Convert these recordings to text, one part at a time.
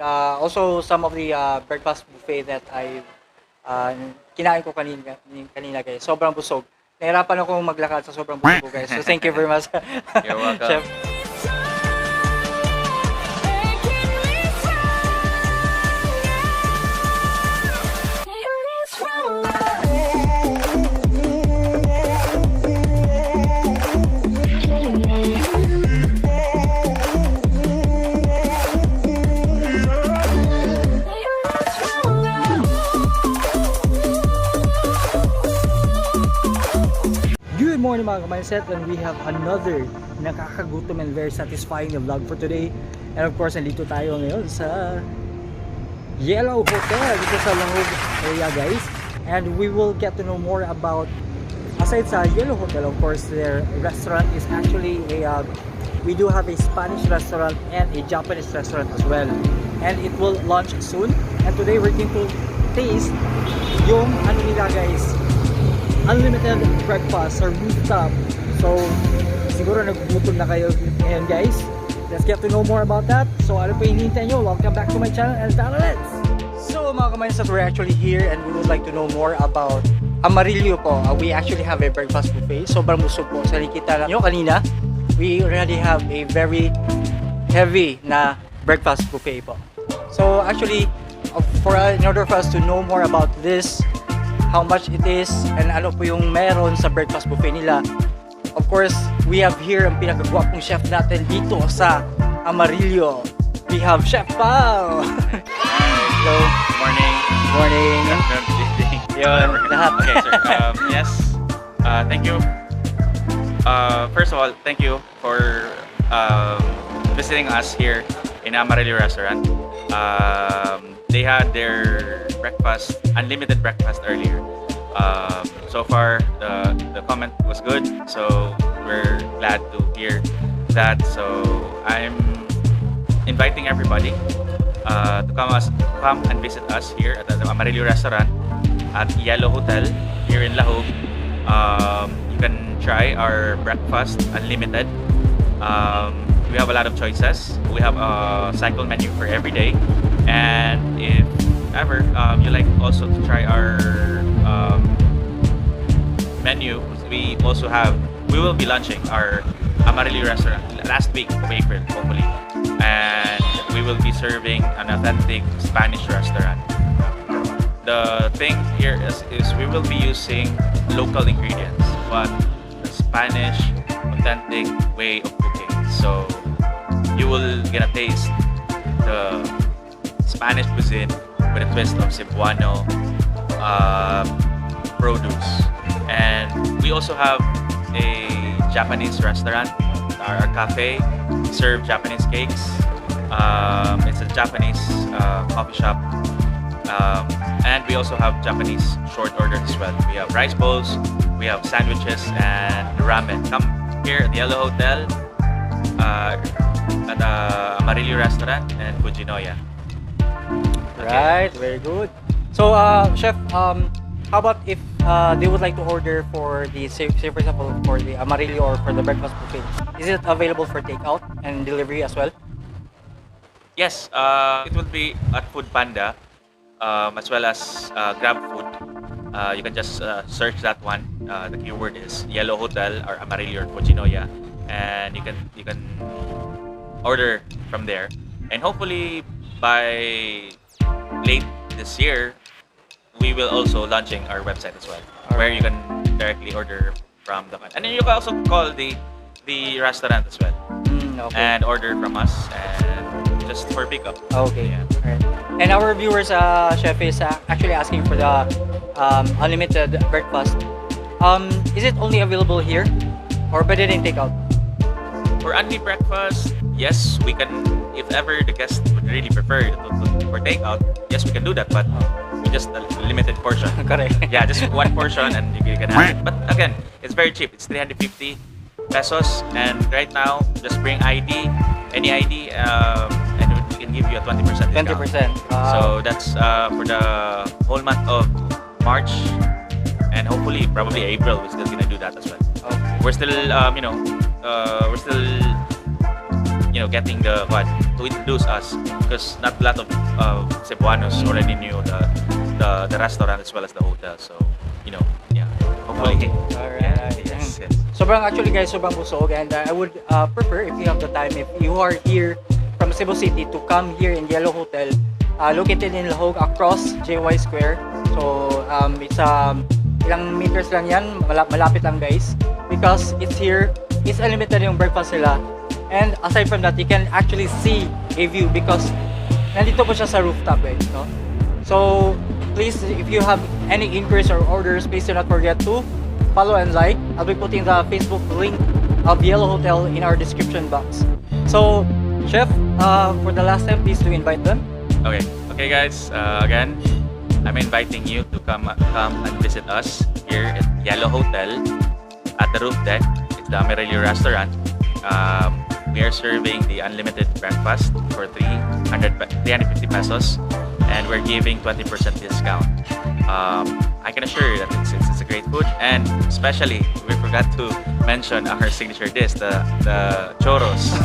Also, some of the breakfast buffet that I kinain ko kanina guys. Sobrang busog. Nahirapan ako maglakad sa sobrang busog ko guys. So thank you very much. You're welcome. Chef. Good morning mga ka-mindset, and we have another nakakagutom and very satisfying na vlog for today. And of course, nandito tayo ngayon sa Yello Hotel dito sa Langog area guys. And we will get to know more about, aside sa Yello Hotel, of course, their restaurant is actually a we do have a Spanish restaurant and a Japanese restaurant as well. And it will launch soon. And today we're going to taste yung ano nila guys, unlimited breakfast or rooftop. So siguro nagugutom na kayo ngayon guys. Let's get to know more about that. So ano pa hinihintay nyo? Welcome back to my channel and let's! So mga ka-mindset, we're actually here and we would like to know more about Amarillo po. We actually have a breakfast buffet. Sobrang busog po. Sa nakikita nyo kanina, we already have a very heavy na breakfast buffet po. So actually, in order for us to know more about this, how much it is, and ano po yung meron sa breakfast buffet nila. Of course, we have here ang pinakagwapong chef natin dito sa Amarillo. We have Chef Pao! Hello. Morning. Morning. Afternoon, good evening. Yun, lahat. Okay, sir. Yes. Thank you. First of all, thank you for visiting us here in Amarillo Restaurant. They had their breakfast, unlimited breakfast earlier. So far, the comment was good, so we're glad to hear that. So I'm inviting everybody to come and visit us here at the Amarillo Restaurant at Yello Hotel here in Lahog. You can try our breakfast unlimited. We have a lot of choices. We have a cycle menu for every day, and if ever you like also to try our menu, we will be launching our Amarillo Restaurant last week of April, hopefully, and we will be serving an authentic Spanish restaurant. The thing here is we will be using local ingredients, but the Spanish authentic way of cooking. So you will get a taste the Spanish cuisine with a twist of Cebuano produce. And we also have a Japanese restaurant, our cafe. We serve Japanese cakes. It's a Japanese coffee shop. And we also have Japanese short orders as well. We have rice bowls, we have sandwiches, and ramen. Come here at the Yello Hotel, at the Amarillo Restaurant and Fujinoya. Right, very good. So, Chef, how about if they would like to order for the, say for example, for the Amarillo or for the breakfast buffet, is it available for takeout and delivery as well? Yes, it will be at Food Panda, as well as Grab Food. You can just search that one. The keyword is Yello Hotel or Amarillo or Fujinoya, and you can order from there. And hopefully by late this year, we will also launching our website as well, where you can directly order from the and then you can also call the restaurant as well, Okay. and order from us and just for pickup. Okay. Yeah. Alright. And our viewers, Chef, is actually asking for the unlimited breakfast. Is it only available here, or better than takeout? For only breakfast, yes, we can. If ever the guest would really prefer for takeout, yes, we can do that. But we just a limited portion. Correct. Yeah, just one portion and you can have it. But again, it's very cheap. It's 350 pesos, and right now just bring ID, any ID, and we can give you a 20% discount. 20%. So that's for the whole month of March, and hopefully probably April we're still gonna do that as well. Okay. We're still getting the what to introduce us, because not a lot of Cebuanos already knew the restaurant as well as the hotel. So yeah, hopefully. Alright. Yes. Sobrang actually guys, sobrang busog, and I would prefer, if you have the time, if you are here from Cebu City, to come here in Yello Hotel, located in Lahog across JY Square. So it's ilang meters lang yan, malapit lang guys, because it's here, it's unlimited yung breakfast nila. And aside from that, you can actually see a view because nandito po siya sa rooftop guys, no? So please, if you have any inquiries or orders, please do not forget to follow and like. I'll be putting the Facebook link of Yello Hotel in our description box. So Chef, for the last time, please do invite them. Okay guys, again, I'm inviting you to come and visit us here at Yello Hotel at the roof deck. It's the Amarillo Restaurant. We are serving the unlimited breakfast for 350 pesos, and we're giving 20% discount. I can assure you that it's a great food, and especially we forgot to mention our signature dish, the churros.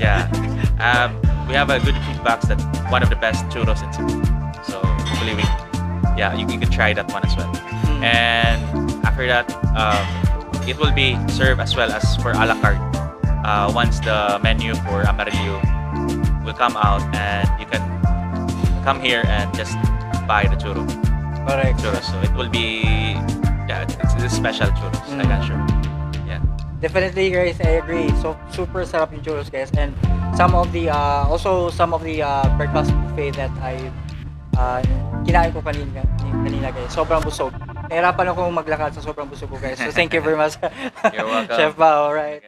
Yeah, we have a good feedback that one of the best churros in Cebu. So hopefully you can try that one as well. And after that, it will be served as well as for a la carte. Once the menu for Amarillo will come out, and you can come here and just buy the churro. Correct. Churros. So it will be, it's a special churros, I can assure. Yeah. Definitely guys, I agree. So super sarap yung churros guys, and some of the breakfast buffet that I kinain ko kanina guys. Sobrang busog. Nahirapan akong maglakad sa sobrang busog ko guys. So thank you very much. You're welcome. Chef Bao, alright.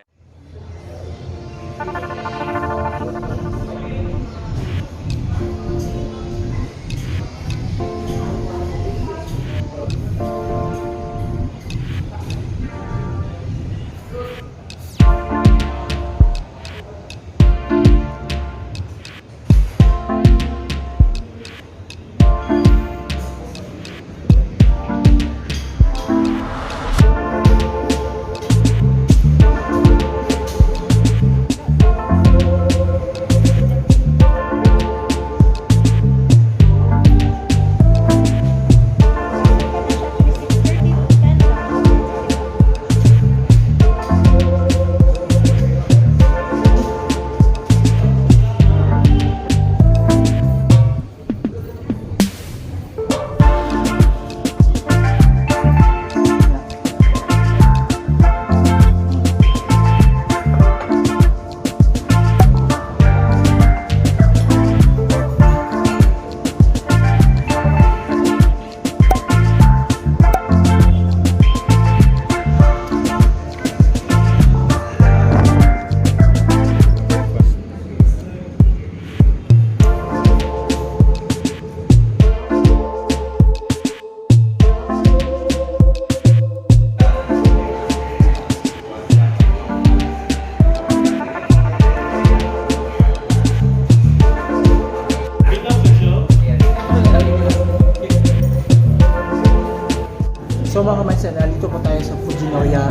So mga kamansan, nandito po tayo sa Fujinoya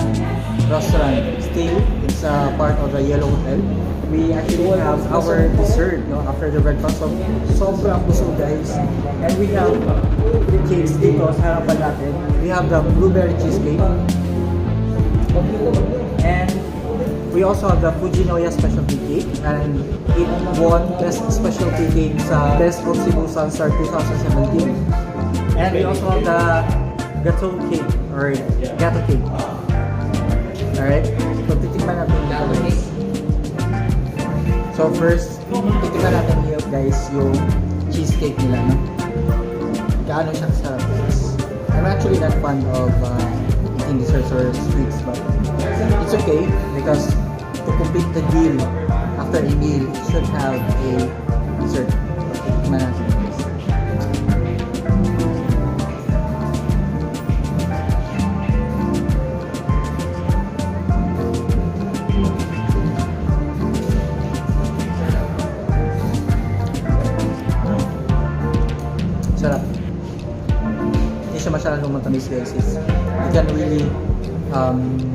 Restaurant. Still, it's a part of the Yello Hotel. We actually have our dessert, no, after the breakfast. So, sobrang busog guys. And we have cakes dito sa harapan natin. We have the blueberry cheesecake. And we also have the Fujinoya specialty cake. And it won Best Specialty Cake sa Best of Cebu Sunstar 2017. And we also have the gato cake or gato cake. Alright? So, titikman natin ito guys. So, first, titikman natin yung guys yung cheesecake nila, no? Gaano siya kasarap guys. I'm actually not fond of eating desserts or sweets, but it's okay because to complete the deal after a meal, you should have a dessert. Titikman natin guys. Sarap. Hindi siya masyadong matamis guys. You can really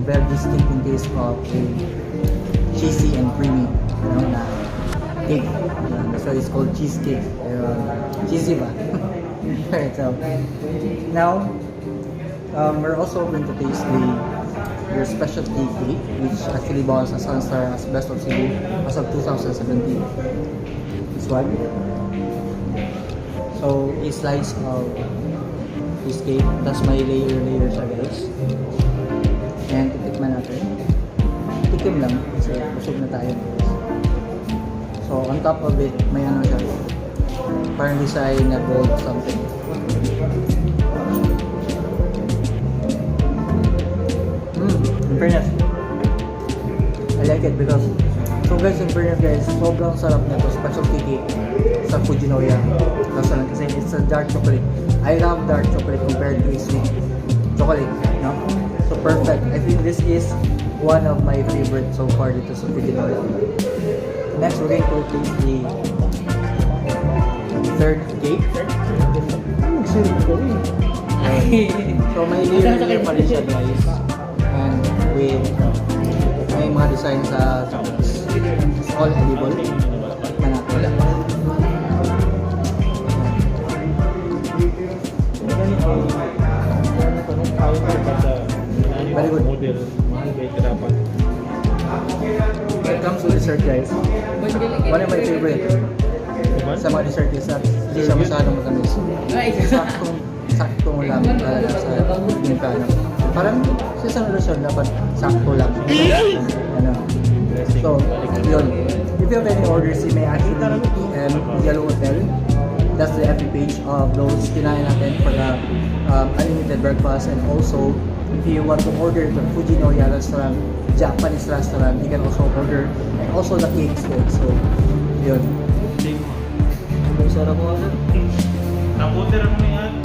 very distinctive taste of a cheesy and creamy, you know, na cake. So it's called cheesecake. Cheesy ba? Alright, so now we're also going to taste their specialty cake, which actually was a Sunstar as Best of Cebu as of 2017. This one. So a slice of this cake. That's my layer siya, guys. And titikman natin. Tikim lang kasi busog na tayo. So on top of it, may ano siya. Parang design na gold something. In fairness, I like it because so guys, in fairness guys, sobrang sarap na ito, specialty cake sa Fujinoya Restaurant kasi it's a dark chocolate. I love dark chocolate compared to a sweet chocolate, no? So perfect. I think this is one of my favorite so far dito sa Fujinoya. Next, we're going to taste the third cake. So may layer pa rin siya, guys. And with may mga design sa chocolates. It's all edible. Very good. When it comes to dessert, guys, one of my favorite sa mga dessert is that hindi siya masyadong matamis. Saktong lang talaga sa Amerikano. Parang sa isang relasyon dapat sakto lang. Ano. So, yun. If you have any orders, you may actually PM Yello Hotel. That's the FB page of those kinain natin for the unlimited breakfast. And also, if you want to order the Fujinoya Restaurant, Japanese restaurant, you can also order. And also the cakes there. So, yun. Sarap mo. Nabuti rin mo yan.